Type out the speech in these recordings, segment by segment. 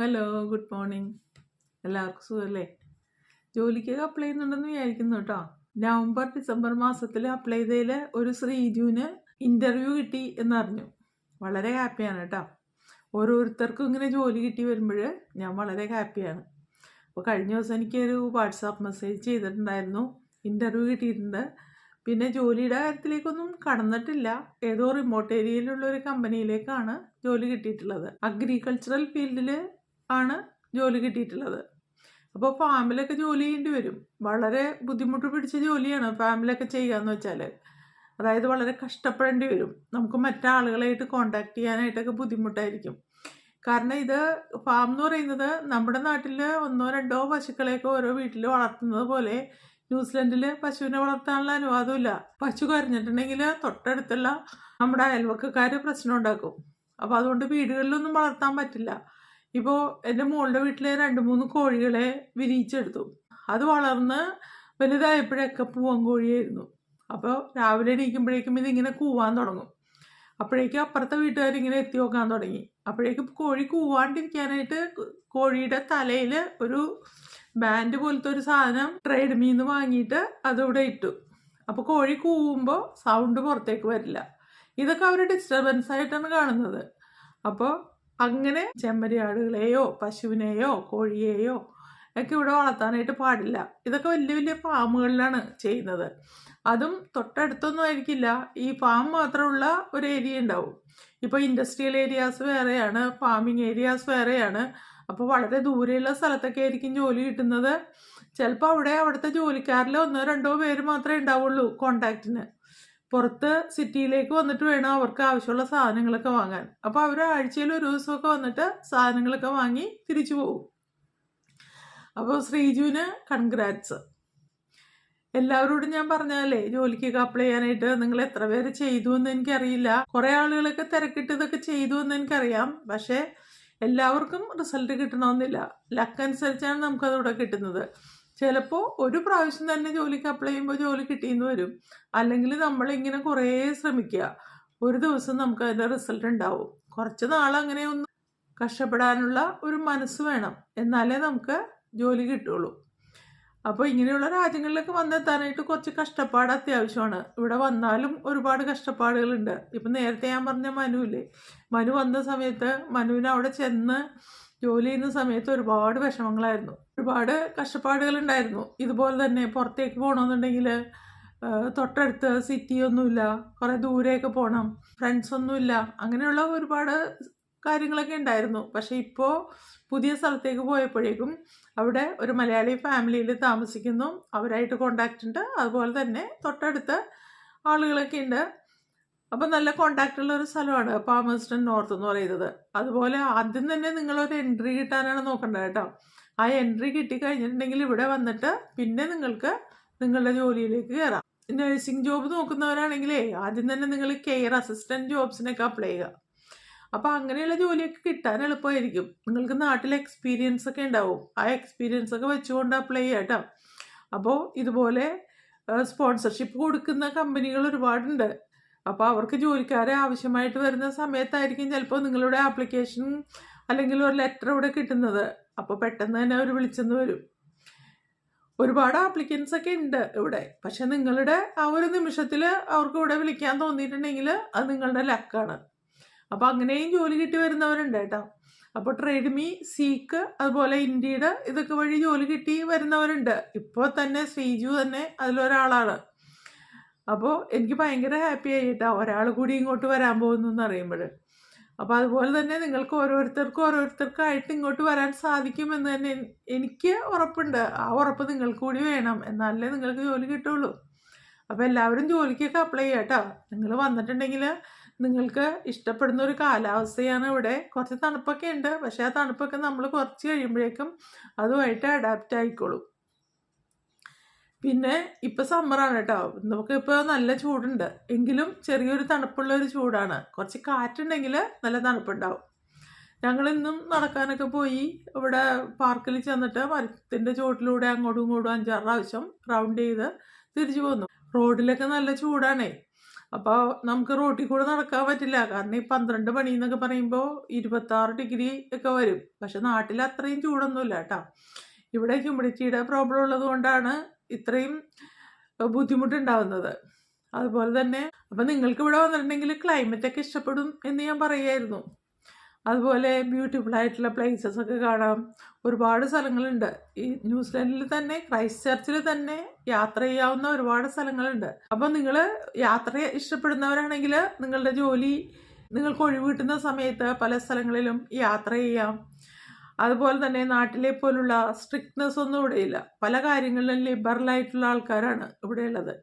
Hello, good morning. എല്ലാവർക്കും സുഖമല്ലേ? ജോലിക്കൊക്കെ അപ്ലൈ ചെയ്യുന്നുണ്ടെന്ന് വിചാരിക്കുന്നു കേട്ടോ. നവംബർ ഡിസംബർ മാസത്തിൽ അപ്ലൈ ചെയ്തതിൽ ഒരു ശ്രീജുവിന് ഇൻ്റർവ്യൂ കിട്ടി എന്നറിഞ്ഞു. വളരെ ഹാപ്പിയാണ് കേട്ടോ. ഓരോരുത്തർക്കും ഇങ്ങനെ ജോലി കിട്ടി വരുമ്പോൾ ഞാൻ വളരെ ഹാപ്പിയാണ്. അപ്പോൾ കഴിഞ്ഞ ദിവസം എനിക്കൊരു വാട്സാപ്പ് മെസ്സേജ് ചെയ്തിട്ടുണ്ടായിരുന്നു, ഇൻ്റർവ്യൂ കിട്ടിയിട്ടുണ്ട്. പിന്നെ ജോലിയുടെ കാര്യത്തിലേക്കൊന്നും കടന്നിട്ടില്ല. ഏതോ റിമോട്ട് ഏരിയയിലുള്ള ഒരു കമ്പനിയിലേക്കാണ് ജോലി കിട്ടിയിട്ടുള്ളത്. അഗ്രികൾച്ചറൽ ഫീൽഡിൽ ആണ് ജോലി കിട്ടിയിട്ടുള്ളത്. അപ്പോൾ ഫാമിലൊക്കെ ജോലി ചെയ്യേണ്ടി വരും. വളരെ ബുദ്ധിമുട്ട് പിടിച്ച ജോലിയാണ് ഫാമിലൊക്കെ ചെയ്യാന്ന് വെച്ചാൽ. അതായത് വളരെ കഷ്ടപ്പെടേണ്ടി വരും. നമുക്ക് മറ്റാളുകളായിട്ട് കോണ്ടാക്ട് ചെയ്യാനായിട്ടൊക്കെ ബുദ്ധിമുട്ടായിരിക്കും. കാരണം ഇത് ഫാം എന്ന് പറയുന്നത് നമ്മുടെ നാട്ടിൽ ഒന്നോ രണ്ടോ പശുക്കളെയൊക്കെ ഓരോ വീട്ടിൽ വളർത്തുന്നത് പോലെ ന്യൂസിലൻഡിൽ പശുവിനെ വളർത്താനുള്ള അനുവാദമില്ല. പശു കരഞ്ഞിട്ടുണ്ടെങ്കിൽ തൊട്ടടുത്തുള്ള നമ്മുടെ അയൽവക്കക്കാർ പ്രശ്നം ഉണ്ടാക്കും. അപ്പോൾ അതുകൊണ്ട് വീടുകളിലൊന്നും വളർത്താൻ പറ്റില്ല. ഇപ്പോൾ എൻ്റെ മോളുടെ വീട്ടിലെ 2-3 കോഴികളെ വിരിയിച്ചെടുത്തു. അത് വളർന്ന് വലുതായപ്പോഴൊക്കെ പൂവൻ കോഴിയായിരുന്നു. അപ്പോൾ രാവിലെ എണീക്കുമ്പോഴേക്കും ഇതിങ്ങനെ കൂവാൻ തുടങ്ങും. അപ്പോഴേക്കും അപ്പുറത്തെ വീട്ടുകാരിങ്ങനെ എത്തി നോക്കാൻ തുടങ്ങി. അപ്പോഴേക്കും കോഴി കൂവാണ്ടിരിക്കാനായിട്ട് കോഴിയുടെ തലയിൽ ഒരു ബാൻഡ് പോലത്തെ ഒരു സാധനം ട്രേഡ് മീന്ന് വാങ്ങിയിട്ട് അതിവിടെ ഇട്ടു. അപ്പോൾ കോഴി കൂവുമ്പോൾ സൗണ്ട് പുറത്തേക്ക് വരില്ല. ഇതൊക്കെ അവർ ഡിസ്റ്റർബൻസ് ആയിട്ടാണ് കാണുന്നത്. അപ്പോൾ അങ്ങനെ ചെമ്മരിയാടുകളെയോ പശുവിനെയോ കോഴിയെയോ ഒക്കെ ഇവിടെ വളർത്താനായിട്ട് പാടില്ല. ഇതൊക്കെ വലിയ വലിയ ഫാമുകളിലാണ് ചെയ്യുന്നത്. അതും തൊട്ടടുത്തൊന്നും ആയിരിക്കില്ല. ഈ ഫാം മാത്രമുള്ള ഒരു ഏരിയ ഉണ്ടാവും. ഇപ്പോൾ ഇൻഡസ്ട്രിയൽ ഏരിയാസ് വേറെയാണ്, ഫാമിംഗ് ഏരിയാസ് വേറെയാണ്. അപ്പോൾ വളരെ ദൂരെയുള്ള സ്ഥലത്തൊക്കെ ആയിരിക്കും ജോലി കിട്ടുന്നത്. ചിലപ്പോൾ അവിടുത്തെ ജോലിക്കാരിൽ 1-2 പേര് മാത്രമേ ഉണ്ടാവുള്ളൂ കോണ്ടാക്റ്റിന്. പുറത്ത് സിറ്റിയിലേക്ക് വന്നിട്ട് വേണം അവർക്ക് ആവശ്യമുള്ള സാധനങ്ങളൊക്കെ വാങ്ങാൻ. അപ്പോൾ അവർ ആഴ്ചയിൽ ഒരു ദിവസമൊക്കെ വന്നിട്ട് സാധനങ്ങളൊക്കെ വാങ്ങി തിരിച്ചു പോകും. അപ്പോൾ ശ്രീജുവിന് കൺഗ്രാറ്റ്സ്. എല്ലാവരോടും ഞാൻ പറഞ്ഞാലേ ജോലിക്കൊക്കെ അപ്ലൈ ചെയ്യാനായിട്ട് നിങ്ങൾ എത്ര പേര് ചെയ്തു എന്ന് എനിക്കറിയില്ല. കുറേ ആളുകളൊക്കെ തിരക്കിട്ട് ഇതൊക്കെ ചെയ്തു എന്ന് എനിക്കറിയാം. പക്ഷേ എല്ലാവർക്കും റിസൾട്ട് കിട്ടണമെന്നില്ല. ലക്ക് അനുസരിച്ചാണ് നമുക്കതിവിടെ കിട്ടുന്നത്. ചിലപ്പോൾ ഒരു പ്രാവശ്യം തന്നെ ജോലിക്ക് അപ്ലൈ ചെയ്യുമ്പോൾ ജോലി കിട്ടിയെന്ന് വരും. അല്ലെങ്കിൽ നമ്മളിങ്ങനെ കുറേ ശ്രമിക്കുക, ഒരു ദിവസം നമുക്ക് അതിൻ്റെ റിസൾട്ട് ഉണ്ടാവും. കുറച്ച് നാളങ്ങനെ ഒന്ന് കഷ്ടപ്പെടാനുള്ള ഒരു മനസ്സ് വേണം, എന്നാലേ നമുക്ക് ജോലി കിട്ടുള്ളൂ. അപ്പോൾ ഇങ്ങനെയുള്ള രാജ്യങ്ങളിലേക്ക് വന്നെത്താനായിട്ട് കുറച്ച് കഷ്ടപ്പാട് അത്യാവശ്യമാണ്. ഇവിടെ വന്നാലും ഒരുപാട് കഷ്ടപ്പാടുകളുണ്ട്. ഇപ്പം നേരത്തെ ഞാൻ പറഞ്ഞ മനു വന്ന സമയത്ത് മനുവിന് അവിടെ ചെന്ന് ജോലി ചെയ്യുന്ന സമയത്ത് ഒരുപാട് വിഷമങ്ങളായിരുന്നു, ഒരുപാട് കഷ്ടപ്പാടുകളുണ്ടായിരുന്നു. ഇതുപോലെ തന്നെ പുറത്തേക്ക് പോകണമെന്നുണ്ടെങ്കിൽ തൊട്ടടുത്ത് സിറ്റിയൊന്നുമില്ല, കുറേ ദൂരെയൊക്കെ പോകണം, ഫ്രണ്ട്സൊന്നുമില്ല, അങ്ങനെയുള്ള ഒരുപാട് കാര്യങ്ങളൊക്കെ ഉണ്ടായിരുന്നു. പക്ഷേ ഇപ്പോൾ പുതിയ സ്ഥലത്തേക്ക് പോയപ്പോഴേക്കും അവിടെ ഒരു മലയാളി ഫാമിലിയിൽ താമസിക്കുന്നു, അവരായിട്ട് കോണ്ടാക്റ്റ് ഉണ്ട്. അതുപോലെ തന്നെ തൊട്ടടുത്ത് ആളുകളൊക്കെ ഉണ്ട്. അപ്പം നല്ല കോണ്ടാക്റ്റ് ഉള്ള ഒരു സ്ഥലമാണ് പാമേഴ്സ്റ്റൺ നോർത്ത് എന്ന് പറയുന്നത്. അതുപോലെ ആദ്യം തന്നെ നിങ്ങളൊരു എൻട്രി കിട്ടാനാണ് നോക്കേണ്ടത് കേട്ടോ. ആ എൻട്രി കിട്ടിക്കഴിഞ്ഞിട്ടുണ്ടെങ്കിൽ ഇവിടെ വന്നിട്ട് പിന്നെ നിങ്ങൾക്ക് നിങ്ങളുടെ ജോലിയിലേക്ക് കയറാം. നഴ്സിംഗ് ജോബ് നോക്കുന്നവരാണെങ്കിലേ ആദ്യം തന്നെ നിങ്ങൾ കെയർ അസിസ്റ്റൻറ്റ് ജോബ്സിനൊക്കെ അപ്ലൈ ചെയ്യുക. അപ്പോൾ അങ്ങനെയുള്ള ജോലിയൊക്കെ കിട്ടാൻ എളുപ്പമായിരിക്കും. നിങ്ങൾക്ക് നാട്ടിൽ എക്സ്പീരിയൻസ് ഒക്കെ ഉണ്ടാവും. ആ എക്സ്പീരിയൻസ് ഒക്കെ വെച്ചുകൊണ്ട് അപ്ലൈ ചെയ്യാം കേട്ടോ. അപ്പോൾ ഇതുപോലെ സ്പോൺസർഷിപ്പ് കൊടുക്കുന്ന കമ്പനികൾ ഒരുപാടുണ്ട്. അപ്പോൾ അവർക്ക് ജോലിക്കാരെ ആവശ്യമായിട്ട് വരുന്ന സമയത്തായിരിക്കും ചിലപ്പോൾ നിങ്ങളുടെ ആപ്ലിക്കേഷൻ അല്ലെങ്കിൽ ഒരു ലെറ്റർ ഇവിടെ കിട്ടുന്നത്. അപ്പോൾ പെട്ടെന്ന് തന്നെ അവർ വിളിച്ചെന്ന് വരും. ഒരുപാട് ആപ്ലിക്കൻസ് ഒക്കെ ഉണ്ട് ഇവിടെ. പക്ഷെ നിങ്ങളുടെ ആ ഒരു നിമിഷത്തിൽ അവർക്ക് ഇവിടെ വിളിക്കാൻ തോന്നിയിട്ടുണ്ടെങ്കിൽ അത് നിങ്ങളുടെ ലക്കാണ്. അപ്പോൾ അങ്ങനെയും ജോലി കിട്ടി വരുന്നവരുണ്ട് കേട്ടോ. അപ്പോൾ ട്രേഡ് മീ, സീക്ക്, അതുപോലെ ഇൻഡീഡ് ഇതൊക്കെ വഴി ജോലി കിട്ടി വരുന്നവരുണ്ട്. ഇപ്പോൾ തന്നെ ശ്രീജു തന്നെ അതിലൊരാളാണ്. അപ്പോൾ എനിക്ക് ഭയങ്കര ഹാപ്പി ആയിട്ടാ ഒരാൾ കൂടി ഇങ്ങോട്ട് വരാൻ പോകുന്നു എന്ന് അറിയുമ്പോൾ. അപ്പോൾ അതുപോലെ തന്നെ നിങ്ങൾക്ക് ഓരോരുത്തർക്കായിട്ട് ഇങ്ങോട്ട് വരാൻ സാധിക്കുമെന്ന് തന്നെ എനിക്ക് ഉറപ്പുണ്ട്. ആ ഉറപ്പ് നിങ്ങൾക്ക് കൂടി വേണം, എന്നാലേ നിങ്ങൾക്ക് ജോലി കിട്ടുള്ളൂ. അപ്പോൾ എല്ലാവരും ജോലിക്കൊക്കെ അപ്ലൈ ചെയ്യാം കേട്ടോ. നിങ്ങൾ വന്നിട്ടുണ്ടെങ്കിൽ നിങ്ങൾക്ക് ഇഷ്ടപ്പെടുന്ന ഒരു കാലാവസ്ഥയാണ് ഇവിടെ. കുറച്ച് തണുപ്പൊക്കെ ഉണ്ട്, പക്ഷേ ആ തണുപ്പൊക്കെ നമ്മൾ കുറച്ച് കഴിയുമ്പോഴേക്കും അതുമായിട്ട് അഡാപ്റ്റ് ആയിക്കോളും. പിന്നെ ഇപ്പം സമ്മറാണ് കേട്ടോ. നമുക്കിപ്പോൾ നല്ല ചൂടുണ്ട്, എങ്കിലും ചെറിയൊരു തണുപ്പുള്ള ഒരു ചൂടാണ്. കുറച്ച് കാറ്റുണ്ടെങ്കിൽ നല്ല തണുപ്പുണ്ടാവും. ഞങ്ങളിന്നും നടക്കാനൊക്കെ പോയി ഇവിടെ പാർക്കിൽ ചെന്നിട്ട് മരത്തിൻ്റെ ചുവട്ടിലൂടെ അങ്ങോട്ടും ഇങ്ങോട്ടും 5-6 പ്രാവശ്യം റൗണ്ട് ചെയ്ത് തിരിച്ചു പോന്നു. റോഡിലൊക്കെ നല്ല ചൂടാണേ. അപ്പോൾ നമുക്ക് റോട്ടിൽ കൂടെ നടക്കാൻ പറ്റില്ല. കാരണം ഈ 12 മണി എന്നൊക്കെ പറയുമ്പോൾ 26 ഡിഗ്രി ഒക്കെ വരും. പക്ഷെ നാട്ടിൽ അത്രയും ചൂടൊന്നുമില്ല കേട്ടോ. ഇവിടെ ഹ്യൂമിഡിറ്റിയുടെ പ്രോബ്ലം ഉള്ളത് കൊണ്ടാണ് ഇത്രയും ബുദ്ധിമുട്ടുണ്ടാവുന്നത്. അതുപോലെ തന്നെ അപ്പം നിങ്ങൾക്ക് ഇവിടെ വന്നിട്ടുണ്ടെങ്കിൽ ക്ലൈമറ്റൊക്കെ ഇഷ്ടപ്പെടും എന്ന് ഞാൻ പറയുമായിരുന്നു. അതുപോലെ ബ്യൂട്ടിഫുൾ ആയിട്ടുള്ള പ്ലേസസ് ഒക്കെ കാണാം. ഒരുപാട് സ്ഥലങ്ങളുണ്ട്. ഈ ന്യൂസിലാൻഡിൽ തന്നെ ക്രൈസ്റ്റ് ചർച്ചിൽ തന്നെ യാത്ര ചെയ്യാവുന്ന ഒരുപാട് സ്ഥലങ്ങളുണ്ട്. അപ്പം നിങ്ങൾ യാത്ര ഇഷ്ടപ്പെടുന്നവരാണെങ്കിൽ നിങ്ങളുടെ ജോലി നിങ്ങൾക്ക് ഒഴിവ് കിട്ടുന്ന സമയത്ത് പല സ്ഥലങ്ങളിലും യാത്ര ചെയ്യാം. അതുപോലെ തന്നെ നാട്ടിലെ പോലുള്ള സ്ട്രിക്ട്നെസ് ഒന്നും ഇവിടെയില്ല. പല കാര്യങ്ങളിലും ലിബറലായിട്ടുള്ള ആൾക്കാരാണ് ഇവിടെ ഉള്ളത്.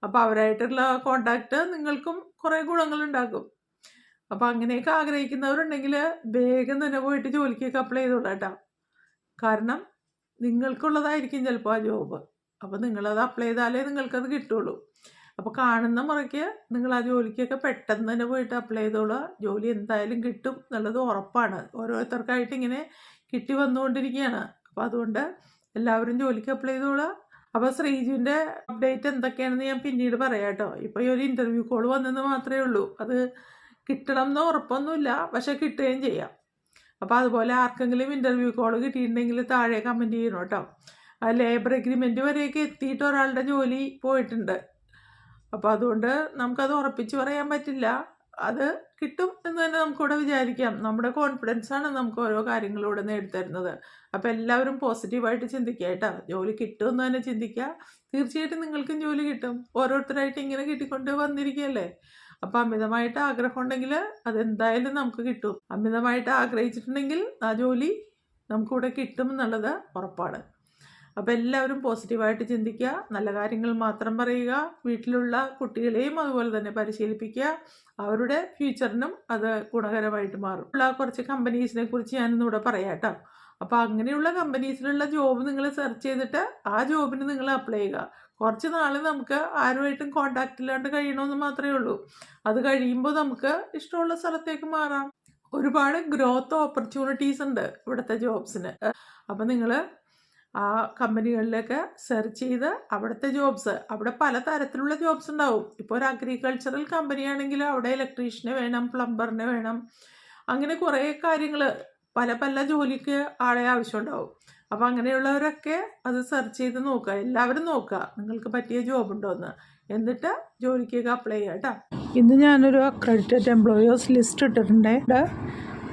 അപ്പോൾ അവരായിട്ടുള്ള കോണ്ടാക്ട് നിങ്ങൾക്കും കുറേ ഗുണങ്ങളുണ്ടാക്കും. അപ്പോൾ അങ്ങനെയൊക്കെ ആഗ്രഹിക്കുന്നവരുണ്ടെങ്കിൽ വേഗം തന്നെ പോയിട്ട് ജോലിക്കൊക്കെ അപ്ലൈ ചെയ്തോളാം കേട്ടോ. കാരണം നിങ്ങൾക്കുള്ളതായിരിക്കും ചിലപ്പോൾ ആ ജോബ്. അപ്പോൾ നിങ്ങളത് അപ്ലൈ ചെയ്താലേ നിങ്ങൾക്കത് കിട്ടുള്ളൂ. അപ്പോൾ കാണുന്ന മുറയ്ക്ക് നിങ്ങൾ ആ ജോലിക്കൊക്കെ പെട്ടെന്ന് തന്നെ പോയിട്ട് അപ്ലൈ ചെയ്തോളുക. ജോലി എന്തായാലും കിട്ടും എന്നുള്ളത് ഉറപ്പാണ്. ഓരോരുത്തർക്കായിട്ട് ഇങ്ങനെ കിട്ടി വന്നുകൊണ്ടിരിക്കുകയാണ്. അപ്പോൾ അതുകൊണ്ട് എല്ലാവരും ജോലിക്ക് അപ്ലൈ ചെയ്തോളുക. അപ്പോൾ ശ്രീജുവിൻ്റെ അപ്ഡേറ്റ് എന്തൊക്കെയാണെന്ന് ഞാൻ പിന്നീട് പറയാം കേട്ടോ. ഇപ്പോൾ ഈ ഒരു ഇൻ്റർവ്യൂ കോൾ വന്നെന്ന് മാത്രമേ ഉള്ളൂ. അത് കിട്ടണം എന്ന് ഉറപ്പൊന്നുമില്ല, പക്ഷെ കിട്ടുകയും ചെയ്യാം. അപ്പോൾ അതുപോലെ ആർക്കെങ്കിലും ഇൻ്റർവ്യൂ കോൾ കിട്ടിയിട്ടുണ്ടെങ്കിൽ താഴെ കമൻറ്റ് ചെയ്യണം കേട്ടോ. ആ ലേബർ എഗ്രിമെൻറ്റ് വരെയൊക്കെ എത്തിയിട്ട് ഒരാളുടെ ജോലി പോയിട്ടുണ്ട്. അപ്പോൾ അതുകൊണ്ട് നമുക്കത് ഉറപ്പിച്ച് പറയാൻ പറ്റില്ല. അത് കിട്ടും എന്ന് തന്നെ നമുക്കിവിടെ വിചാരിക്കാം. നമ്മുടെ കോൺഫിഡൻസാണ് നമുക്ക് ഓരോ കാര്യങ്ങളിലൂടെ നേടിത്തരുന്നത്. അപ്പോൾ എല്ലാവരും പോസിറ്റീവായിട്ട് ചിന്തിക്കുക കേട്ടോ. ജോലി കിട്ടുമെന്ന് തന്നെ ചിന്തിക്കുക. തീർച്ചയായിട്ടും നിങ്ങൾക്കും ജോലി കിട്ടും. ഓരോരുത്തരായിട്ട് ഇങ്ങനെ കിട്ടിക്കൊണ്ട് വന്നിരിക്കുകയല്ലേ. അപ്പോൾ അമിതമായിട്ട് ആഗ്രഹം ഉണ്ടെങ്കിൽ അതെന്തായാലും നമുക്ക് കിട്ടും. അമിതമായിട്ട് ആഗ്രഹിച്ചിട്ടുണ്ടെങ്കിൽ ആ ജോലി നമുക്കിവിടെ കിട്ടും എന്നുള്ളത് ഉറപ്പാണ്. അപ്പോൾ എല്ലാവരും പോസിറ്റീവായിട്ട് ചിന്തിക്കുക, നല്ല കാര്യങ്ങൾ മാത്രം പറയുക, വീട്ടിലുള്ള കുട്ടികളെയും അതുപോലെ തന്നെ പരിശീലിപ്പിക്കുക. അവരുടെ ഫ്യൂച്ചറിനും അത് ഗുണകരമായിട്ട് മാറും. ഉള്ള കുറച്ച് കമ്പനീസിനെ കുറിച്ച് ഞാനിന്നിവിടെ പറയാം കേട്ടോ. അപ്പോൾ അങ്ങനെയുള്ള കമ്പനീസിലുള്ള ജോബ് നിങ്ങൾ സെർച്ച് ചെയ്തിട്ട് ആ ജോബിന് നിങ്ങൾ അപ്ലൈ ചെയ്യുക. കുറച്ച് നാൾ നമുക്ക് ആരുമായിട്ടും കോണ്ടാക്റ്റ് ഇല്ലാണ്ട് കഴിയണമെന്ന് മാത്രമേ ഉള്ളൂ. അത് കഴിയുമ്പോൾ നമുക്ക് ഇഷ്ടമുള്ള സ്ഥലത്തേക്ക് മാറാം. ഒരുപാട് ഗ്രോത്ത് ഓപ്പർച്യൂണിറ്റീസ് ഉണ്ട് ഇവിടുത്തെ ജോബ്സിന്. അപ്പോൾ നിങ്ങൾ ആ കമ്പനികളിലൊക്കെ സെർച്ച് ചെയ്ത് അവിടുത്തെ ജോബ്സ്, അവിടെ പല തരത്തിലുള്ള ജോബ്സ് ഉണ്ടാവും. ഇപ്പോൾ ഒരു അഗ്രികൾച്ചറൽ കമ്പനി ആണെങ്കിൽ അവിടെ ഇലക്ട്രീഷ്യനെ വേണം, പ്ലംബറിനെ വേണം, അങ്ങനെ കുറേ കാര്യങ്ങൾ പല പല ജോലിക്ക് ആളെ ആവശ്യമുണ്ടാവും. അപ്പോൾ അങ്ങനെയുള്ളവരൊക്കെ അത് സെർച്ച് ചെയ്ത് നോക്കുക. എല്ലാവരും നോക്കുക നിങ്ങൾക്ക് പറ്റിയ ജോബ് ഉണ്ടോയെന്ന്. എന്നിട്ട് ജോലിക്കൊക്കെ അപ്ലൈ ചെയ്യുക കേട്ടോ. ഇന്ന് ഞാനൊരു അക്രഡിറ്റഡ് എംപ്ലോയേഴ്സ് ലിസ്റ്റ് ഇട്ടിട്ടുണ്ട്.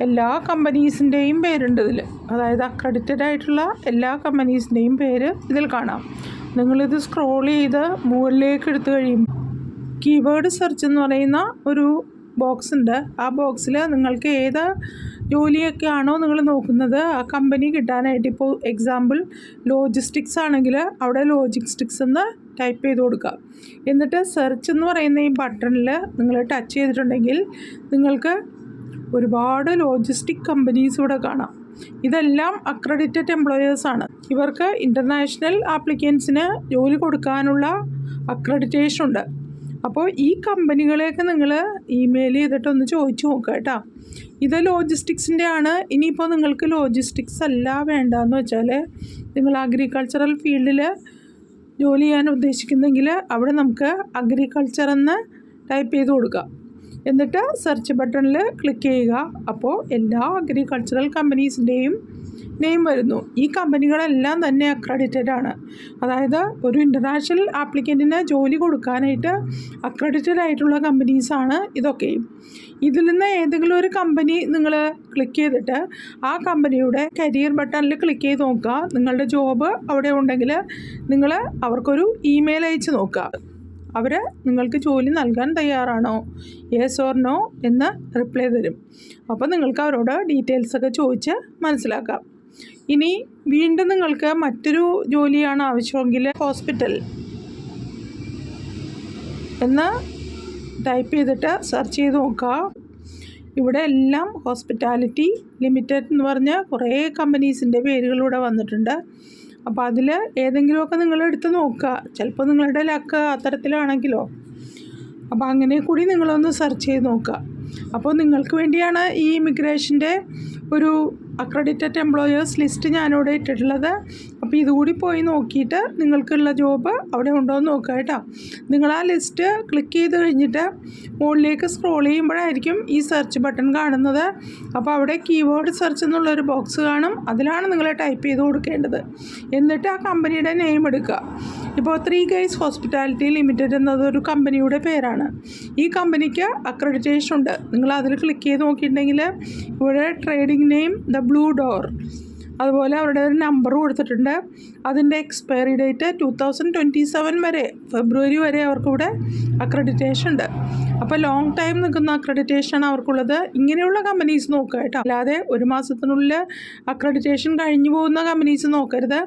എല്ലാ കമ്പനീസിൻ്റെയും പേരുണ്ട് ഇതിൽ. അതായത് അക്രഡിറ്റഡ് ആയിട്ടുള്ള എല്ലാ കമ്പനീസിൻ്റെയും പേര് ഇതിൽ കാണാം. നിങ്ങളിത് സ്ക്രോൾ ചെയ്ത് മുകളിലേക്ക് എടുത്തു കഴിയുമ്പോൾ കീവേഡ് സെർച്ച് എന്ന് പറയുന്ന ഒരു ബോക്സ് ഉണ്ട്. ആ ബോക്സിൽ നിങ്ങൾക്ക് ഏത് ജോലിയൊക്കെ ആണോ നിങ്ങൾ നോക്കുന്നത് ആ കമ്പനി കിട്ടാനായിട്ട്, ഇപ്പോൾ എക്സാമ്പിൾ ലോജിസ്റ്റിക്സ് ആണെങ്കിൽ അവിടെ ലോജിസ്റ്റിക്സ് എന്ന് ടൈപ്പ് ചെയ്ത് കൊടുക്കുക. എന്നിട്ട് സെർച്ച് എന്ന് പറയുന്ന ഈ ബട്ടണിൽ നിങ്ങൾ ടച്ച് ചെയ്തിട്ടുണ്ടെങ്കിൽ നിങ്ങൾക്ക് ഒരുപാട് ലോജിസ്റ്റിക് കമ്പനീസ് ഇവിടെ കാണാം. ഇതെല്ലാം അക്രഡിറ്റഡ് എംപ്ലോയേഴ്സാണ്. ഇവർക്ക് ഇൻ്റർനാഷണൽ ആപ്ലിക്കൻസിന് ജോലി കൊടുക്കാനുള്ള അക്രഡിറ്റേഷൻ ഉണ്ട്. അപ്പോൾ ഈ കമ്പനികളെയൊക്കെ നിങ്ങൾ ഇമെയിൽ ചെയ്തിട്ടൊന്ന് ചോദിച്ചു നോക്കുക കേട്ടോ. ഇത് ലോജിസ്റ്റിക്സിൻ്റെ ആണ്. ഇനിയിപ്പോൾ നിങ്ങൾക്ക് ലോജിസ്റ്റിക്സ് അല്ല വേണ്ടതെന്ന് വെച്ചാൽ നിങ്ങൾ അഗ്രികൾച്ചറൽ ഫീൽഡിൽ ജോലി ചെയ്യാൻ ഉദ്ദേശിക്കുന്നെങ്കിൽ അവിടെ നമുക്ക് അഗ്രികൾച്ചർ എന്ന് ടൈപ്പ് ചെയ്ത് കൊടുക്കുക. എന്നിട്ട് സെർച്ച് ബട്ടണിൽ ക്ലിക്ക് ചെയ്യുക. അപ്പോൾ എല്ലാ അഗ്രികൾച്ചറൽ കമ്പനീസിൻ്റെയും നെയിം വരുന്നു. ഈ കമ്പനികളെല്ലാം തന്നെ അക്രഡിറ്റഡ് ആണ്. അതായത് ഒരു ഇൻ്റർനാഷണൽ ആപ്ലിക്കൻറ്റിന് ജോലി കൊടുക്കാനായിട്ട് അക്രഡിറ്റഡ് ആയിട്ടുള്ള കമ്പനീസാണ് ഇതൊക്കെയും. ഇതിൽ നിന്ന് ഏതെങ്കിലും ഒരു കമ്പനി നിങ്ങൾ ക്ലിക്ക് ചെയ്തിട്ട് ആ കമ്പനിയുടെ കരിയർ ബട്ടണിൽ ക്ലിക്ക് ചെയ്ത് നോക്കുക. നിങ്ങളുടെ ജോബ് അവിടെ ഉണ്ടെങ്കിൽ നിങ്ങൾ അവർക്കൊരു ഇമെയിൽ അയച്ച് നോക്കുക. അവർ നിങ്ങൾക്ക് ജോലി നൽകാൻ തയ്യാറാണോ, യെസ് ഓർ നോ എന്ന് റിപ്ലൈ തരും. അപ്പോൾ നിങ്ങൾക്ക് അവരോട് ഡീറ്റെയിൽസൊക്കെ ചോദിച്ച് മനസ്സിലാക്കാം. ഇനി വീണ്ടും നിങ്ങൾക്ക് മറ്റൊരു ജോലിയാണ് ആവശ്യമെങ്കിൽ ഹോസ്പിറ്റൽ എന്ന് ടൈപ്പ് ചെയ്തിട്ട് സെർച്ച് ചെയ്ത് നോക്കുക. ഇവിടെ എല്ലാം ഹോസ്പിറ്റാലിറ്റി ലിമിറ്റഡ് എന്ന് പറഞ്ഞ കുറേ കമ്പനീസിൻ്റെ പേരുകളിവിടെ വന്നിട്ടുണ്ട്. അപ്പോൾ അതിൽ ഏതെങ്കിലുമൊക്കെ നിങ്ങൾ എടുത്ത് നോക്കുക. ചിലപ്പോൾ നിങ്ങളുടെ ലക്ക് അത്തരത്തിലാണെങ്കിലോ. അപ്പോൾ അങ്ങനെ കൂടി നിങ്ങളൊന്ന് സെർച്ച് ചെയ്ത് നോക്കുക. അപ്പോൾ നിങ്ങൾക്ക് വേണ്ടിയാണ് ഈ ഇമിഗ്രേഷൻ്റെ ഒരു അക്രഡിറ്റഡ് എംപ്ലോയേഴ്സ് ലിസ്റ്റ് ഞാനിവിടെ ഇട്ടിട്ടുള്ളത്. അപ്പോൾ ഇതുകൂടി പോയി നോക്കിയിട്ട് നിങ്ങൾക്കുള്ള ജോബ് അവിടെ ഉണ്ടോ എന്ന് നോക്കുക കേട്ടോ. നിങ്ങൾ ആ ലിസ്റ്റ് ക്ലിക്ക് ചെയ്ത് കഴിഞ്ഞിട്ട് മുകളിലേക്ക് സ്ക്രോൾ ചെയ്യുമ്പോഴായിരിക്കും ഈ സെർച്ച് ബട്ടൺ കാണുന്നത്. അപ്പോൾ അവിടെ കീവേഡ് സെർച്ച് എന്നുള്ളൊരു ബോക്സ് കാണും. അതിലാണ് നിങ്ങൾ ടൈപ്പ് ചെയ്ത് കൊടുക്കേണ്ടത്. എന്നിട്ട് ആ കമ്പനിയുടെ നെയിം എടുക്കുക. ഇപ്പോൾ 3 ഗൈസ് ഹോസ്പിറ്റാലിറ്റി ലിമിറ്റഡ് എന്നതൊരു കമ്പനിയുടെ പേരാണ്. ഈ കമ്പനിക്ക് അക്രഡിറ്റേഷൻ ഉണ്ട്. നിങ്ങൾ അതിൽ ക്ലിക്ക് ചെയ്ത് നോക്കിയിട്ടുണ്ടെങ്കിൽ ഇവിടെ trading name the blue door, അതുപോലെ അവരുടെ ഒരു നമ്പർ കൊടുത്തിട്ടുണ്ട്. അതിൻ്റെ എക്സ്പയറി ഡേറ്റ് 2027 വരെ, ഫെബ്രുവരി വരെ അവർക്കിവിടെ അക്രഡിറ്റേഷൻ ഉണ്ട്. അപ്പോൾ ലോങ് ടൈം നിൽക്കുന്ന അക്രഡിറ്റേഷനാണ് അവർക്കുള്ളത്. ഇങ്ങനെയുള്ള കമ്പനീസ് നോക്കുക കേട്ടോ. അല്ലാതെ ഒരു മാസത്തിനുള്ളിൽ അക്രഡിറ്റേഷൻ കഴിഞ്ഞു പോകുന്ന കമ്പനീസ് നോക്കരുത്.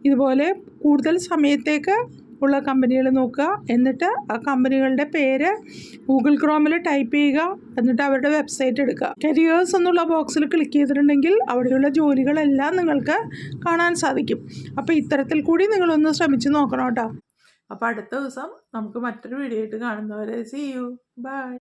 ഇതുപോലെ കൂടുതൽ സമയത്തേക്ക് ഉള്ള കമ്പനികൾ നോക്കുക. എന്നിട്ട് ആ കമ്പനികളുടെ പേര് ഗൂഗിൾ ക്രോമിൽ ടൈപ്പ് ചെയ്യുക. എന്നിട്ട് അവരുടെ വെബ്സൈറ്റ് എടുക്കുക. കരിയേഴ്സ് എന്നുള്ള ബോക്സിൽ ക്ലിക്ക് ചെയ്തിട്ടുണ്ടെങ്കിൽ അവിടെയുള്ള ജോലികളെല്ലാം നിങ്ങൾക്ക് കാണാൻ സാധിക്കും. അപ്പോൾ ഇത്തരത്തിൽ കൂടി നിങ്ങളൊന്ന് ശ്രമിച്ച് നോക്കണം കേട്ടോ. അപ്പോൾ അടുത്ത ദിവസം നമുക്ക് മറ്റൊരു വീഡിയോ ആയിട്ട് കാണുന്നവരെ see you. Bye.